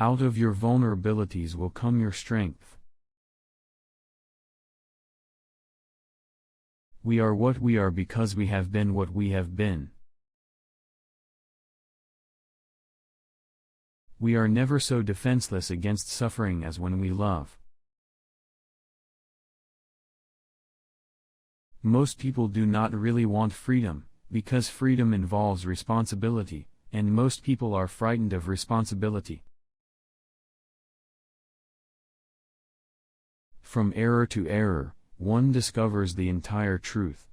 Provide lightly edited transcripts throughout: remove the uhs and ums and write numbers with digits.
Out of your vulnerabilities will come your strength. We are what we are because we have been what we have been. We are never so defenseless against suffering as when we love. Most people do not really want freedom, because freedom involves responsibility, and most people are frightened of responsibility. From error to error, one discovers the entire truth.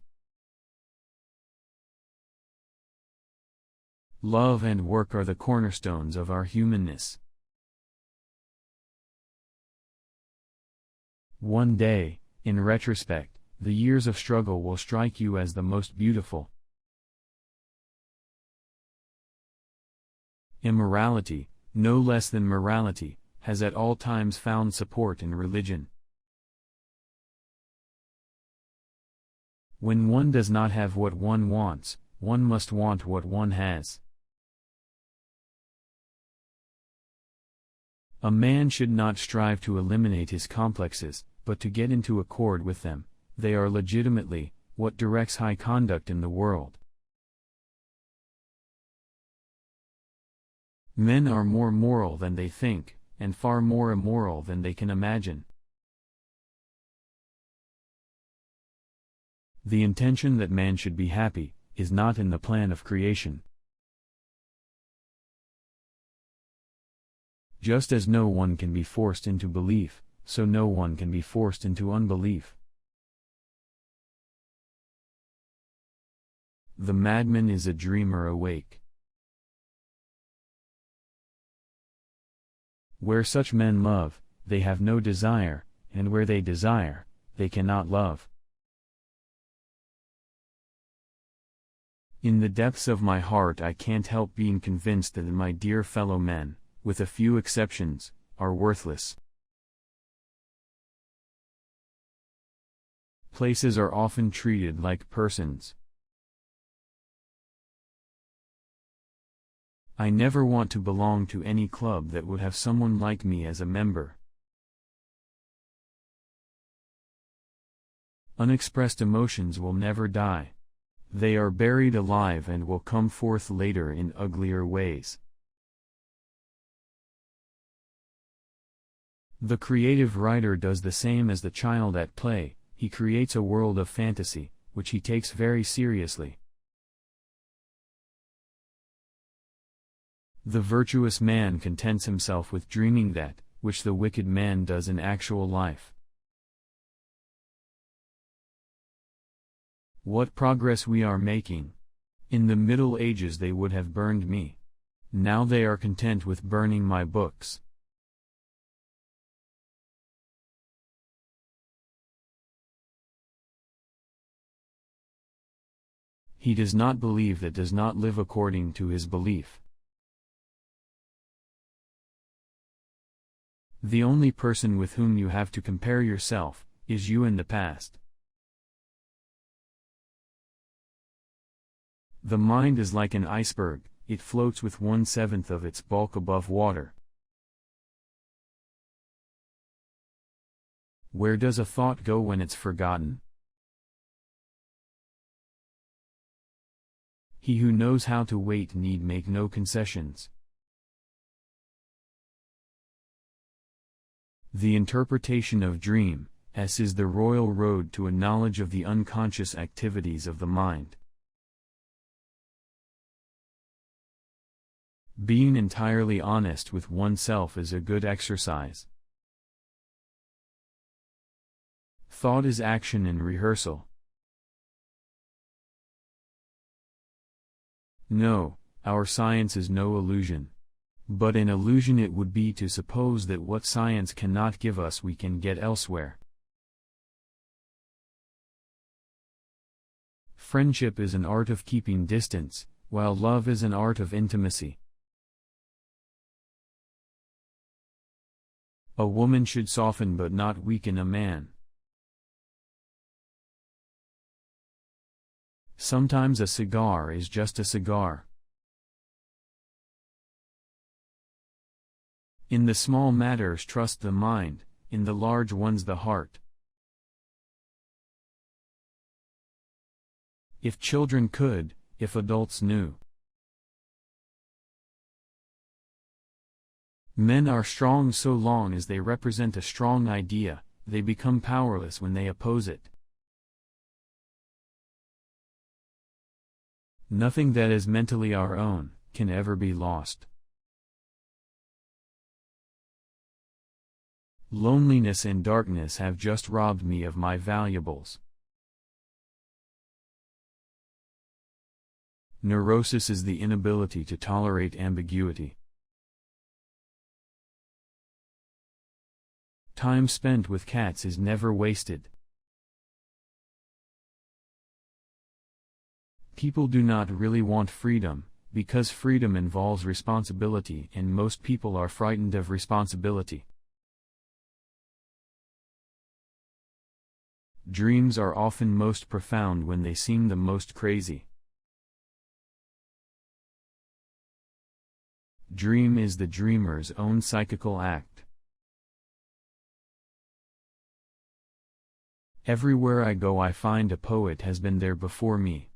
Love and work are the cornerstones of our humanness. One day, in retrospect, the years of struggle will strike you as the most beautiful. Immorality, no less than morality, has at all times found support in religion. When one does not have what one wants, one must want what one has. A man should not strive to eliminate his complexes, but to get into accord with them. They are legitimately what directs high conduct in the world. Men are more moral than they think, and far more immoral than they can imagine. The intention that man should be happy is not in the plan of creation. Just as no one can be forced into belief, so no one can be forced into unbelief. The madman is a dreamer awake. Where such men love, they have no desire, and where they desire, they cannot love. In the depths of my heart I can't help being convinced that my dear fellow men, with a few exceptions, are worthless. Places are often treated like persons. I never want to belong to any club that would have someone like me as a member. Unexpressed emotions will never die. They are buried alive and will come forth later in uglier ways. The creative writer does the same as the child at play. He creates a world of fantasy, which he takes very seriously. The virtuous man contents himself with dreaming that, which the wicked man does in actual life. What progress we are making! In the Middle Ages they would have burned me. Now they are content with burning my books. He does not believe that does not live according to his belief. The only person with whom you have to compare yourself is you in the past. The mind is like an iceberg, it floats with 1/7 of its bulk above water. Where does a thought go when it's forgotten? He who knows how to wait need make no concessions. The interpretation of dream, is the royal road to a knowledge of the unconscious activities of the mind. Being entirely honest with oneself is a good exercise. Thought is action in rehearsal. No, our science is no illusion. But an illusion it would be to suppose that what science cannot give us we can get elsewhere. Friendship is an art of keeping distance, while love is an art of intimacy. A woman should soften but not weaken a man. Sometimes a cigar is just a cigar. In the small matters trust the mind, in the large ones the heart. If children could, if adults knew. Men are strong so long as they represent a strong idea, they become powerless when they oppose it. Nothing that is mentally our own can ever be lost. Loneliness and darkness have just robbed me of my valuables. Neurosis is the inability to tolerate ambiguity. Time spent with cats is never wasted. People do not really want freedom, because freedom involves responsibility, and most people are frightened of responsibility. Dreams are often most profound when they seem the most crazy. Dream is the dreamer's own psychical act. Everywhere I go I find a poet has been there before me.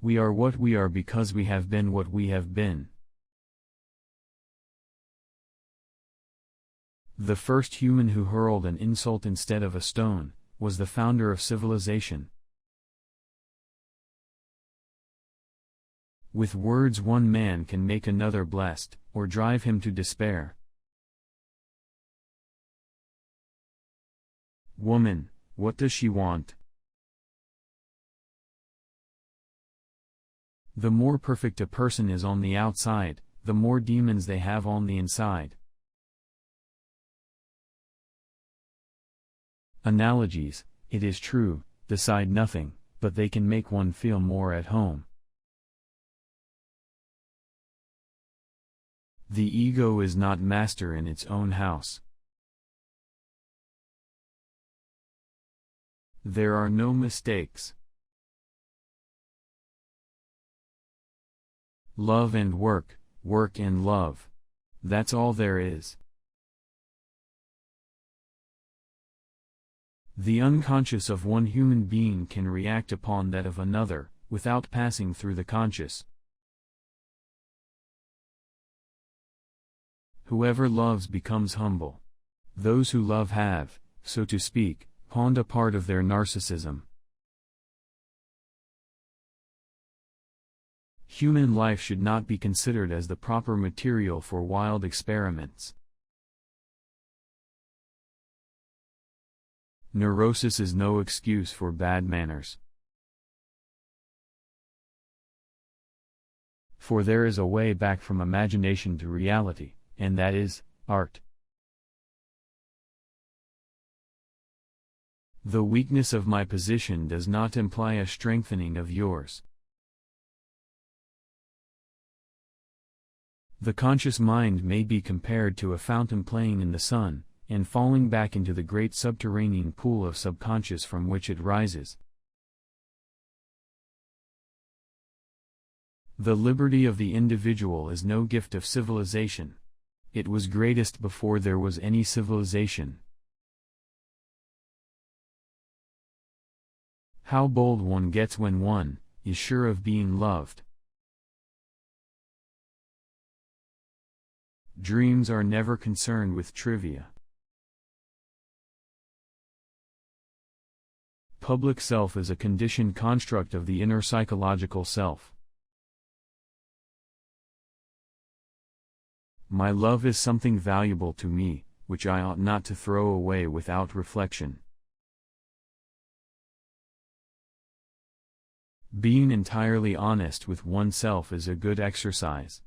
We are what we are because we have been what we have been. The first human who hurled an insult instead of a stone was the founder of civilization. With words one man can make another blessed, or drive him to despair. Woman, what does she want? The more perfect a person is on the outside, the more demons they have on the inside. Analogies, it is true, decide nothing, but they can make one feel more at home. The ego is not master in its own house. There are no mistakes. Love and work, work and love. That's all there is. The unconscious of one human being can react upon that of another, without passing through the conscious. Whoever loves becomes humble. Those who love have, so to speak, pawned a part of their narcissism. Human life should not be considered as the proper material for wild experiments. Neurosis is no excuse for bad manners. For there is a way back from imagination to reality, and that is art. The weakness of my position does not imply a strengthening of yours. The conscious mind may be compared to a fountain playing in the sun, and falling back into the great subterranean pool of subconscious from which it rises. The liberty of the individual is no gift of civilization. It was greatest before there was any civilization. How bold one gets when one is sure of being loved. Dreams are never concerned with trivia. Public self is a conditioned construct of the inner psychological self. My love is something valuable to me, which I ought not to throw away without reflection. Being entirely honest with oneself is a good exercise.